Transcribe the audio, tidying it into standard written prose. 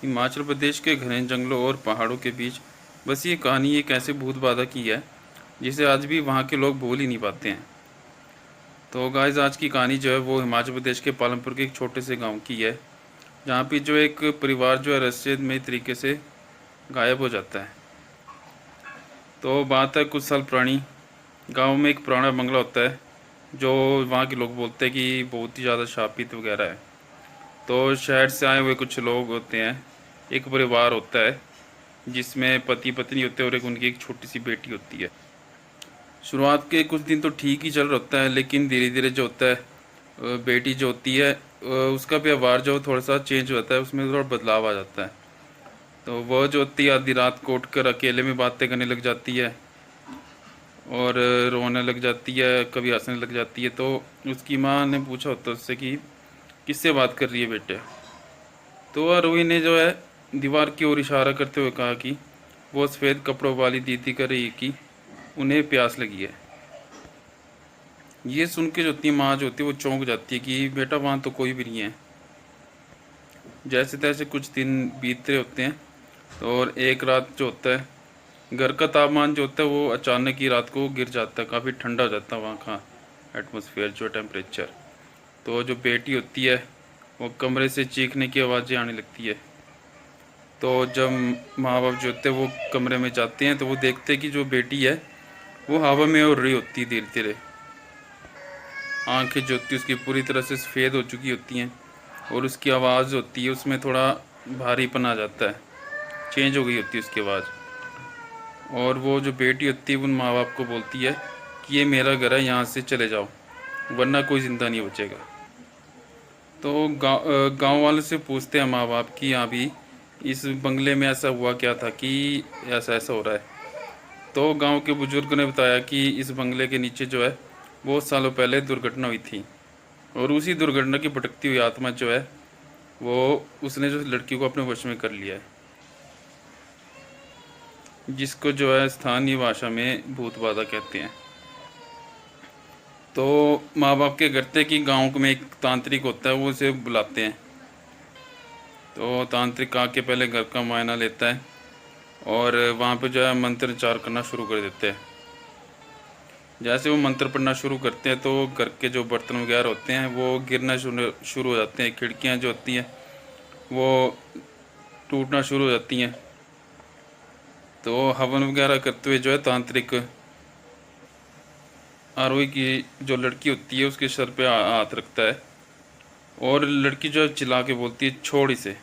हिमाचल प्रदेश के घने जंगलों और पहाड़ों के बीच बस ये कहानी एक ऐसे भूत बाधा की है जिसे आज भी वहाँ के लोग भूल ही नहीं पाते हैं। तो गाइस, आज की कहानी जो है वो हिमाचल प्रदेश के पालमपुर के एक छोटे से गांव की है, जहाँ पे जो एक परिवार जो है रहस्यमय तरीके से गायब हो जाता है। तो बात है कुछ साल पुरानी। गांव में एक पुराना बंगला होता है जो वहाँ के लोग बोलते हैं कि बहुत ही ज़्यादा शापित वगैरह है। तो शहर से आए हुए कुछ लोग होते हैं, एक परिवार होता है जिसमें पति पत्नी होते हैं और उनकी एक छोटी सी बेटी होती है। शुरुआत के कुछ दिन तो ठीक ही चल रहा होता है, लेकिन धीरे धीरे जो होता है बेटी जो होती है उसका व्यवहार जो थोड़ा सा चेंज होता है, उसमें थोड़ा बदलाव आ जाता है। तो वह जो होती है आधी रात को उठकर अकेले में बातें करने लग जाती है और रोने लग जाती है, कभी हंसने लग जाती है। तो उसकी माँ ने पूछा होता है उससे कि किससे बात कर रही है बेटे। तो वह रूही ने जो है दीवार की ओर इशारा करते हुए कहा कि वो सफ़ेद कपड़ों वाली दीदी कर रही है कि उन्हें प्यास लगी है। ये सुन के जो होती है माँ जो होती है वो चौंक जाती है कि बेटा वहाँ तो कोई भी नहीं है। जैसे तैसे कुछ दिन बीत रहे होते हैं। तो और एक रात जो होता है घर का तापमान जो होता है वो अचानक ही रात को गिर जाता है, काफ़ी ठंडा हो जाता है वहाँ का एटमॉस्फेयर जो टेम्परेचर। तो जो बेटी होती है वो कमरे से चीखने की आवाज़ें आने लगती है। तो जब माँ बाप जो होते हैं वो कमरे में जाते हैं तो वो देखते हैं कि जो बेटी है वो हवा में उड़ रही होती है धीरे धीरे। आंखें जो होती है उसकी पूरी तरह से सफ़ेद हो चुकी होती हैं और उसकी आवाज़ होती है उसमें थोड़ा भारीपन आ जाता है, चेंज हो गई होती है उसकी आवाज़। और वो जो बेटी होती है उन माँ बाप को बोलती है कि ये मेरा घर है, यहाँ से चले जाओ वरना कोई ज़िंदा नहीं बचेगा। तो गांव वालों से पूछते हैं माँ बाप कि हाँ भी इस बंगले में ऐसा हुआ क्या था कि ऐसा ऐसा हो रहा है। तो गांव के बुजुर्ग ने बताया कि इस बंगले के नीचे जो है बहुत सालों पहले दुर्घटना हुई थी और उसी दुर्घटना की भटकती हुई आत्मा जो है वो उसने जो लड़की को अपने वश में कर लिया है, जिसको जो है स्थानीय भाषा में भूत बाधा कहते हैं। तो माँ बाप के करते कि गांव में एक तांत्रिक होता है वो उसे बुलाते हैं। तो तांत्रिक आके पहले घर का मुआयना लेता है और वहाँ पे जो है मंत्र उच्चार करना शुरू कर देते हैं। जैसे वो मंत्र पढ़ना शुरू करते हैं तो घर के जो बर्तन वगैरह होते हैं वो गिरना शुरू हो जाते हैं, खिड़कियाँ जो होती हैं वो टूटना शुरू हो जाती हैं। तो हवन वगैरह करते हुए जो है तांत्रिक आरोही की जो लड़की होती है उसके सर पे हाथ रखता है और लड़की जो है चिल्ला के बोलती है छोड़ इसे।